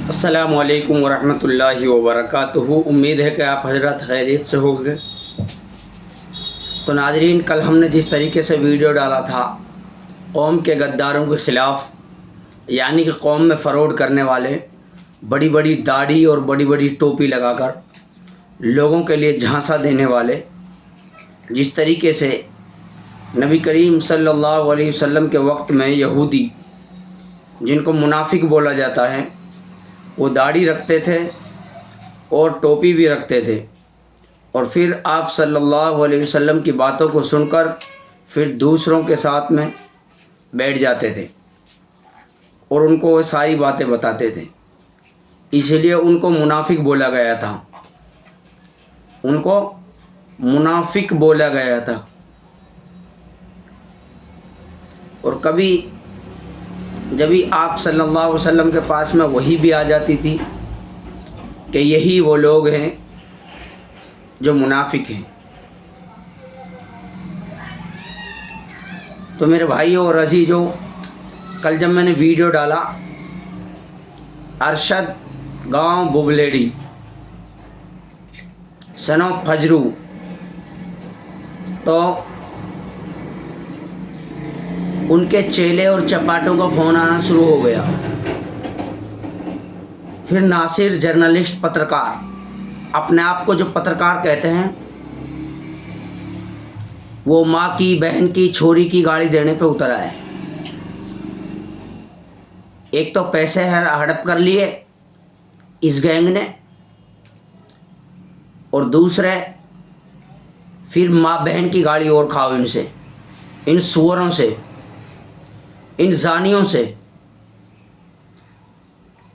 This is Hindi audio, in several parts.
अस्सलामु अलैकुम वरहमतुल्लाहि वबरकातुहू। उम्मीद है कि आप हजरत खैरियत से होंगे। तो नाजरीन, कल हमने जिस तरीके से वीडियो डाला था कौम के गद्दारों के ख़िलाफ़, यानी कि कौम में फ़रोड करने वाले, बड़ी बड़ी दाढ़ी और बड़ी बड़ी टोपी लगाकर लोगों के लिए झांसा देने वाले, जिस तरीके से नबी करीम सल्लल्लाहु अलैहि वसल्लम के वक्त में यहूदी, जिनको मुनाफिक बोला जाता है, वो दाढ़ी रखते थे और टोपी भी रखते थे, और फिर आप सल्लल्लाहु अलैहि वसल्लम की बातों को सुनकर फिर दूसरों के साथ में बैठ जाते थे और उनको वो सारी बातें बताते थे। इसलिए उनको मुनाफिक बोला गया था, उनको मुनाफिक बोला गया था। और कभी जब भी आप सल्लल्लाहु अलैहि वसल्लम के पास में वही भी आ जाती थी कि यही वो लोग हैं जो मुनाफिक हैं। तो मेरे भाइयों और अजीजों, कल जब मैंने वीडियो डाला अरशद गांव बुबलेड़ी सनो फजरू, तो उनके चेले और चपाटों का फ़ोन आना शुरू हो गया। फिर नासिर जर्नलिस्ट, पत्रकार, अपने आप को जो पत्रकार कहते हैं, वो माँ की, बहन की, छोरी की गाड़ी देने पे उतर आए। एक तो पैसे हड़प कर लिए इस गैंग ने, और दूसरे फिर माँ बहन की गाड़ी और खाओ इनसे, इन सुअरों से, इन जानियों से,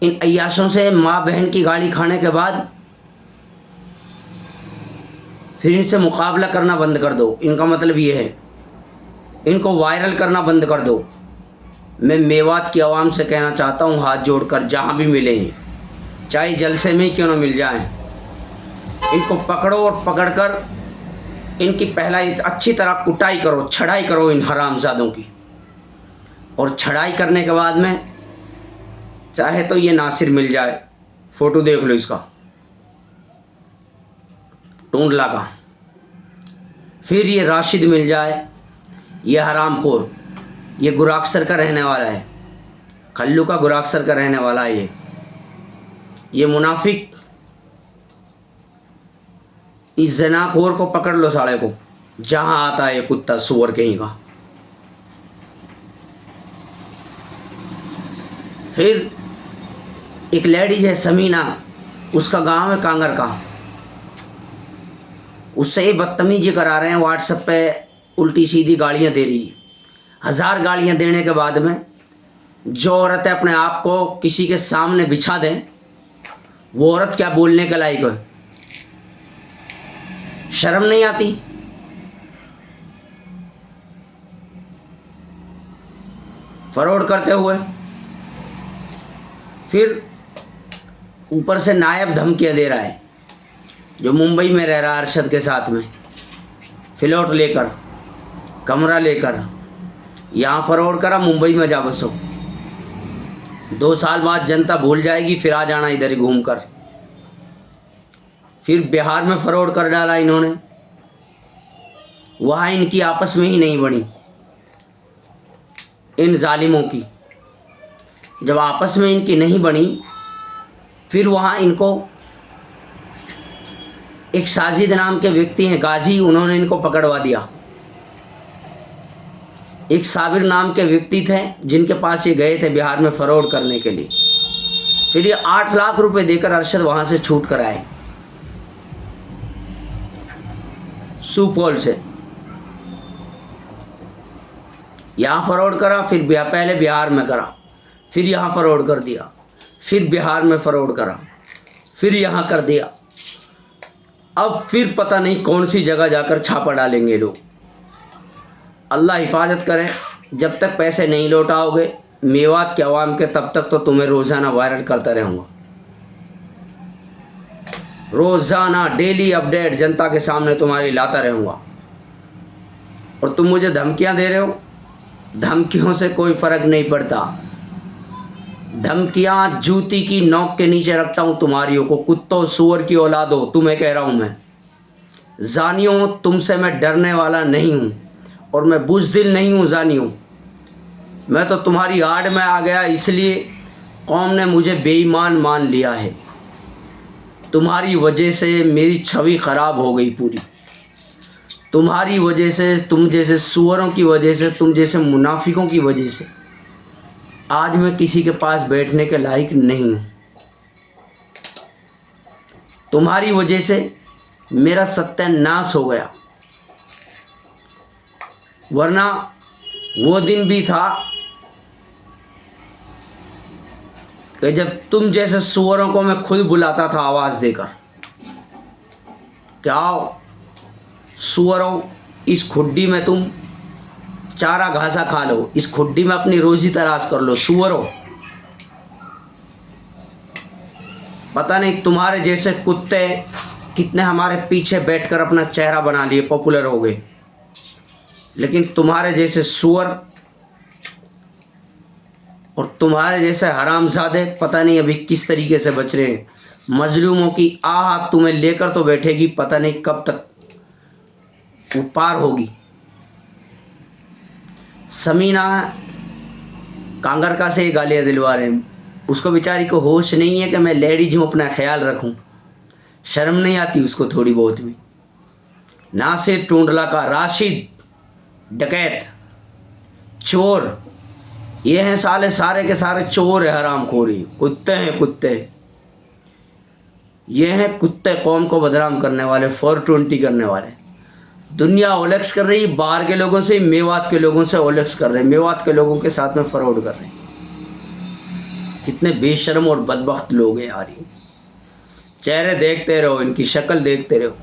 इन अय्याशों से माँ बहन की गाड़ी खाने के बाद फिर इनसे मुकाबला करना बंद कर दो। इनका मतलब ये है, इनको वायरल करना बंद कर दो। मैं मेवात की आवाम से कहना चाहता हूँ, हाथ जोड़कर, जहाँ भी मिले, चाहे जलसे में ही क्यों न मिल जाएं, इनको पकड़ो और पकड़कर इनकी पहला अच्छी तरह कुटाई करो, छड़ाई करो इन हरामजादों की। और छड़ाई करने के बाद में चाहे तो ये नासिर मिल जाए, फ़ोटो देख लो इसका, टूंडला का। फिर ये राशिद मिल जाए, ये हरामखोर, ये गुराक्सर का रहने वाला है, खल्लू का गुराक्सर का रहने वाला है ये मुनाफिक। इस जनाखोर को पकड़ लो साले को, जहां आता है ये कुत्ता सुअर कहीं का। फिर एक लेडीज है समीना, उसका गांव है कांगर का, उससे ये बदतमीजी करा रहे हैं व्हाट्सएप पे, उल्टी सीधी गालियां दे रही है। 1000 गालियां देने के बाद में जो औरतें अपने आप को किसी के सामने बिछा दें, वो औरत क्या बोलने के लायक है? शर्म नहीं आती? फरौड करते हुए फिर ऊपर से नायब धमकियां दे रहा है, जो मुंबई में रह रहा है अरशद के साथ में, फ्लैट लेकर, कमरा लेकर, यहाँ फरौड करा, मुंबई में जा बसो, 2 साल बाद जनता भूल जाएगी, फिर आ जाना इधर ही घूम कर। फिर बिहार में फरौड कर डाला इन्होंने, वहाँ इनकी आपस में ही नहीं बनी, इन जालिमों की। जब आपस में इनकी नहीं बनी, फिर वहाँ इनको एक साजिद नाम के व्यक्ति हैं गाजी, उन्होंने इनको पकड़वा दिया। एक साबिर नाम के व्यक्ति थे जिनके पास ये गए थे बिहार में फरौड करने के लिए। फिर ये 8 लाख रुपए देकर अरशद वहाँ से छूट कर आए, सुपौल से। यहाँ फरौड करा, फिर पहले बिहार में करा, फिर यहाँ फरौड कर दिया, फिर बिहार में फरौड करा, फिर यहाँ कर दिया। अब फिर पता नहीं कौन सी जगह जाकर छापा डालेंगे लोग। अल्लाह हिफाजत करे, जब तक पैसे नहीं लौटाओगे मेवात के अवाम के, तब तक तो तुम्हें रोज़ाना वायरल करता रहूँगा। रोज़ाना डेली अपडेट जनता के सामने तुम्हारी लाता रहूँगा। और तुम मुझे धमकियाँ दे रहे हो, धमकियों से कोई फ़र्क नहीं पड़ता। धमकियाँ जूती की नोक के नीचे रखता हूँ तुम्हारियों को। कुत्तों सूअर की औलाद हो, तुम्हें कह रहा हूँ मैं। जानियों, तुमसे मैं डरने वाला नहीं हूँ और मैं बुज़दिल नहीं हूँ जानियों। मैं तो तुम्हारी आड़ में आ गया इसलिए कौम ने मुझे बेईमान मान लिया है। तुम्हारी वजह से मेरी छवि ख़राब हो गई पूरी। तुम्हारी वजह से, तुम जैसे सूअरों की वजह से, तुम जैसे मुनाफिकों की वजह से आज मैं किसी के पास बैठने के लायक नहीं हूँ। तुम्हारी वजह से मेरा सत्यानाश हो गया, वरना वो दिन भी था कि जब तुम जैसे सूअरों को मैं खुद बुलाता था आवाज़ देकर कि आओ सूअरों, इस खुड्डी में तुम चारा घासा खा लो, इस खुड्डी में अपनी रोजी तलाश कर लो। सूअरों, पता नहीं तुम्हारे जैसे कुत्ते कितने हमारे पीछे बैठकर अपना चेहरा बना लिए, पॉपुलर हो गए, लेकिन तुम्हारे जैसे सूअर और तुम्हारे जैसे हरामजादे पता नहीं अभी किस तरीके से बच रहे हैं। मजलूमों की आहट तुम्हें लेकर तो बैठेगी, पता नहीं कब तक वो पार होगी। समीना कांगरका से गालियाँ दिलवा रहे हैं, उसको बेचारी को होश नहीं है कि मैं लेडीज हूँ, अपना ख्याल रखूँ। शर्म नहीं आती उसको थोड़ी बहुत भी। नासिर टूंडला का राशिद डकैत चोर, ये हैं साले, सारे के सारे चोर है, हरामखोरी कुत्ते हैं कुत्ते। ये हैं कुत्ते, कौम को बदनाम करने वाले, 420 करने वाले। दुनिया ओलेक्स कर रही, बाहर के लोगों से, मेवात के लोगों से ओलेक्स कर रहे हैं, मेवात के लोगों के साथ में फ्रॉड कर रहे हैं। कितने बेशर्म और बदबख्त लोग हैं यार। ये चेहरे देखते रहो, इनकी शक्ल देखते रहो,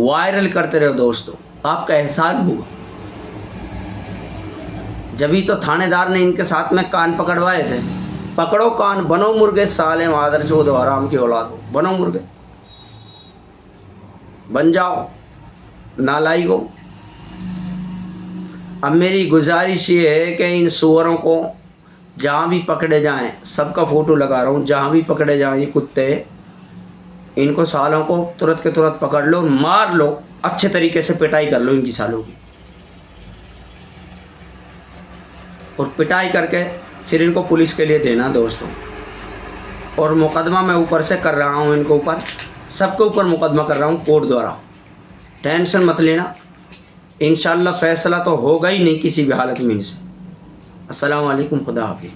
वायरल करते रहो दोस्तों, आपका एहसान होगा। जभी तो थानेदार ने इनके साथ में कान पकड़वाए थे। पकड़ो कान, बनो मुर्गे साले मादर चोद हराम की औलाद हो, बनो मुर्गे, बन जाओ नालायक हो। अब मेरी गुजारिश ये है कि इन सूअरों को जहाँ भी पकड़े जाएं, सबका फ़ोटो लगा रहा हूँ, जहाँ भी पकड़े जाएं ये कुत्ते, इनको सालों को तुरंत के तुरंत पकड़ लो, मार लो, अच्छे तरीके से पिटाई कर लो इनकी सालों की, और पिटाई करके फिर इनको पुलिस के लिए देना दोस्तों। और मुकदमा मैं ऊपर से कर रहा हूँ, इनके ऊपर, सबके ऊपर मुकदमा कर रहा हूँ कोर्ट द्वारा। टेंशन मत लेना, इंशाल्लाह फैसला तो होगा ही नहीं किसी भी हालत में इनसे। अस्सलाम वालेकुम, खुदा हाफिज़।